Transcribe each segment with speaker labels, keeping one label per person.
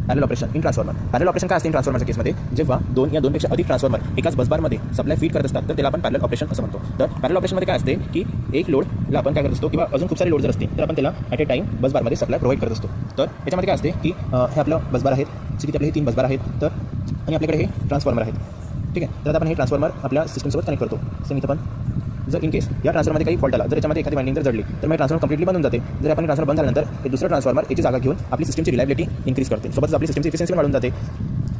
Speaker 1: Parallel operation in transformer. Parallel operation काय असते in ट्रान्सफॉर्मरच्या केसमध्ये, जेव्हा 2 या 2 पेक्षा अधिक ट्रान्सफॉर्मर एकाच बसबारमध्ये सप्लाय फीड करत असतात तर त्याला आपण पॅरलल ऑपरेशन असं म्हणतो. तर पॅरलल ऑपरेशनमध्ये काय असते की एक लोडला आपण काय करत असतो किंवा अजून खूप सारे लोड जर असतील तर आपण त्याला ॲट ए टाईम बसबारमध्ये सप्लाय प्रोव्हाइड करत असतो. तर याच्यामध्ये काय असते की हे आपलं बसबार आहेत, जे की आपले हे 3 बसबार आहेत, तर आणि आपल्याकडे हे ट्रान्सफॉर्मर आहेत. ठीक आहे, तर आता आपण हे ट्रान्सफॉर्मर आपल्या सिस्टमसोबत कनेक्ट करतो. सेम इथं पण जर इन केस या ट्रान्सफॉर्मरमध्ये काही फॉल्ट आला, जर याच्यामध्ये एखादी वाइंडिंग जर जडली तर मग ट्रान्सफॉर्मर कंप्लीटली बंद होऊन जाते. जर आपण ट्रान्सफॉर्मर बंद झाल्यानंतर हे दुसरं ट्रान्सफॉर्मर याची जागा घेऊन आपली सिस्टमची रिलायबिलिटी इन्क्रीज करते, सोबतच आपली सिस्टमची इफिशियन्सी वाढून जाते.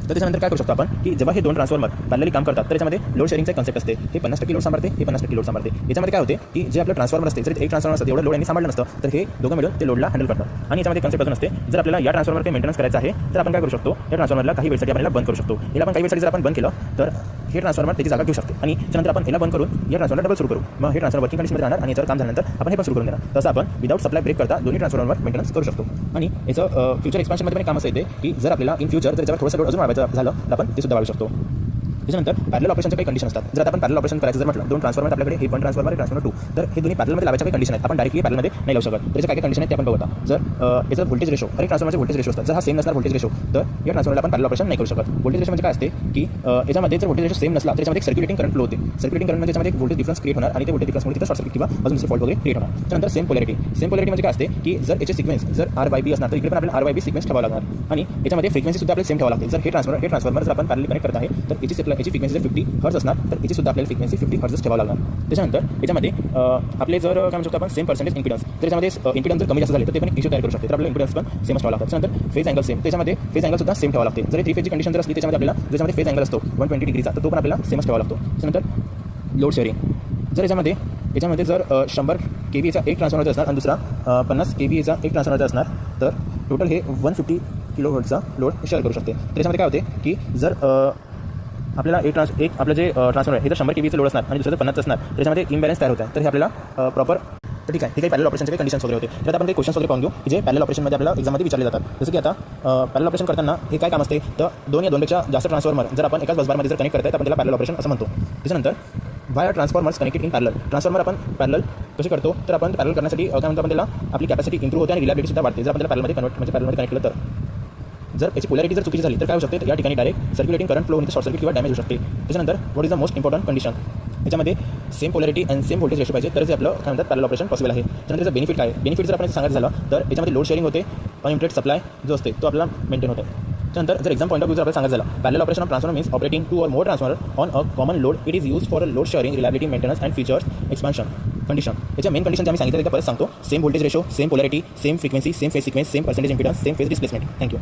Speaker 1: तर त्याच्यानंतर काय करू शकतो आपण की जेव्हा हे 2 ट्रान्सफॉर्मर पॅरलली काम करतात तर त्याच्यामध्ये लोड शेअरिंगचा कन्सेप्ट असते. हे 50% लोड सांभाळते, हे 50% लोड सांभाळते. याच्यामध्ये काय होते की जे आपलं ट्रान्सफॉर्मर असते, जर एक ट्रान्सफॉर्मर असतं एवढं लोड यांनी सांभाळलं नसतं तर हे दोघं मिळून ते लोडला हँडल करतात. आणि याच्यामध्ये कन्सेप्ट अजून असते, जर आपल्याला या ट्रान्सफॉर्मर काही मेंटेनन्स करायचं आहे तर आपण काय करू शकतो, या ट्रान्सफॉर्मरला काही वेळसाठी आपल्याला बंद करू शकतो. याला आपण काही वेळसाठी जर आपण बंद केलं तर हे ट्रान्सफॉर्मर त्याची जागा घेऊ शकते आणि त्यानंतर आपण याला बंद करून या ट्रान्सफॉर्मर डबल सुरू करू. मग हे ट्रान्सफॉर्मर वर्किंग कंडिशनमध्ये राहणार आणि याच्यावर काम झाल्यानंतर आपण हे पण सुरू करून देणार. तसं आपण विदाउट सप्लाय ब्रेक करता दोन्ही ट्रान्सफॉर्मरवर मेंटेनन्स करू शकतो. आणि याचं फ्युचर एक्सपान्शनमध्ये पण काम असं येते की जर आपल्याला इन फ्युचर जर याच्यावर थोडंसं लोड अजून वाढवायचं झालं तर आपण ते सुद्धा वाढवू शकतो. त्याच्यानंतर पॅरलल ऑपरेशनच्या काही कंडिशन असतात. जर आपण पॅरलल ऑपरेशन करायचं जर म्हटलं, 2 ट्रान्सफॉर्मर आपल्याकडे, हे 1 ट्रान्सफॉर्मर आहे, ट्रान्सफॉर्मर 2, तर हे दोन्ही पॅरललमध्ये लावायच्या काही कंडिशन आहेत. आपण डायरेक्टली पॅरललमध्ये नाही लावू शकत. त्याच्या काय कंडिशन आहेत ते आपण बघूया. जर याचा व्होल्टेज रेशो, हर एक ट्रान्सफॉर्मरचे व्होल्टेज रेशो असतात, जर हा सेम नसणार व्होल्टेज रेशो तर या ट्रान्सफॉर्मरला आपण पॅरलल ऑपरेशन नाही करू शकत. व्होल्टेज रेशो म्हणजे काय असते की याच्यामध्ये जर व्होल्टेज रेशो सेम नसला तर त्याच्यामध्ये सर्क्युलेटिंग करंट फ्लो होते. सर्क्युलेटिंग करंट म्हणजे त्याच्यामध्ये एक व्होल्टेज डिफरन्स क्रिएट होणार आणि ते व्होल्टेज डिफरन्समुळे तिथं शॉर्ट सर्किट किंवा अजून दुसरे फॉल्ट वगैरे क्रिएट होणार. त्यानंतर सेम पोलॅरिटी. सेम पोलॅरिटी म्हणजे काय असते की जर याचे सिक्वेन्स जर R/B असणार तर इकडे पण आपल्याला R/B सिक्वेन्स ठेवावा लागणार आणि याच्यामध्ये फ्रिक्वेन्सी सुद्धा आपल्याला सेम ठेवावी लागते. जर हे ट्रान्सफॉर्मर जर आपण पॅरलली कनेक्ट करत आहे तर याची फ्रिक्वेन्सी जर 50 हर्ट्ज असणार तर याची सुद्धा आपल्याला फ्रिक्वेन्सी 50 हर्ट्ज ठेवावं लागणार. त्याच्यानंतर याच्यामध्ये आपले जर काय म्हणू शकतो आपण सेम पर्सेंटेज इम्पिडन्स, जर याच्यामध्ये इम्पिडन्स जर कमी जास्त झाले तर ते पण इश्यू तयार करू शकते. तर आपल्याला इम्पिडन्स पण सेमच ठेवावं लागतं. त्यानंतर फेज अँगल सेम, त्याच्यामध्ये फेज अँगल सुद्धा सेम ठेवावं लागते. जर 3 फेजची कंडिशन जर असली त्याच्यामध्ये आपल्याला ज्याच्यामध्ये फेज अँगल असतो 120 डिग्रीचा तर तो पण आपल्याला सेमच ठेवावा लागतो. त्यानंतर लोड शेअरिंग, जर याच्यामध्ये जर 100 kVचा एक ट्रान्सफॉर्मरचा असणार आणि दुसरा 50 kVचा एक ट्रान्सफॉर्मरचा असणार तर टोटल हे 150 kV लोड शेअर करू शकते. त्याच्यामध्ये काय होते की जर आपल्याला एक आपलं जे ट्रान्सफॉर्मर आहे हे जर 100 kVचं लोड असणार आणि दुसरं 50 असणार तर त्याच्यामध्ये इम्बॅलन्स तयार होत आहे. तर हे आपल्याला प्रॉपर तर ठीक आहे. हे काही पॅरलल ऑपरेशनचे काही कंडिशन्स वगैरे होते. तर आपण काही क्वेश्चन्स वगैरे पाहून घेऊ की जे पॅरलल ऑपरेशनमध्ये आपल्याला एक्झाममध्ये विचारले जातात. जसं की आता पॅरलल ऑपरेशन करताना हे काय काम असते, तर 2 या 2 पेक्षा जास्त ट्रान्सफॉर्मर जर आपण एकाच बसबारमध्ये जर कनेक्ट करत आहे तर आपण त्याला पॅरलल ऑपरेशन असं म्हणतो. त्याच्यानंतर Y transformers connected in parallel. Transformer आपण पॅरलल कसे करतो, तर आपण पॅरलल करण्यासाठी काय म्हणतो आपण त्याला आपली कॅपॅसिटी इम्प्रूव्ह होते आणि रिलायबिलिटी सुद्धा वाढते. जर आपण त्याला पॅरलमध्ये कनेक्ट केलं तर जर याची पोलॅरिटी जर चुकीची झाली तर काय होऊ शकते, या ठिकाणी डायरेक्ट सर्क्युलेटिंग करंट फ्लो होऊन शॉर्ट सर्किट किंवा डॅमेज होऊ शकते. त्याच्यानंतर what is the most important condition, याच्यामध्ये सेम पोलॅरिटी आणि सेम व्होल्टेज रेशो पाहिजे तरच आपलं काय म्हणतात पॅरलल ऑपरेशन पॉसिबल आहे. त्यानंतर त्याचं बेनिफिट काय, बेनिफिट जर आपण सांगायचं झालं तर याच्यामध्ये लोड शेअरिंग होते, अनलिमिटेड सप्लाय जो असते तो आपल्याला मेंटेन होते. त्यानंतर जर एक्झाम पॉईंट ऑफ व्यू जर आपल्याला सांगायचं झालं, parallel operation of transformer means operating 2 or more transformer on a common load. It is use for load sharing, reliability, maintenance and features expansion condition. याच्या मेन कंडिशन जे आम्ही सांगितलं ते परत सांगतो. Same voltage ratio, same polarity, same frequency, same phase sequence, same percentage impedance, same phase displacement. Thank you.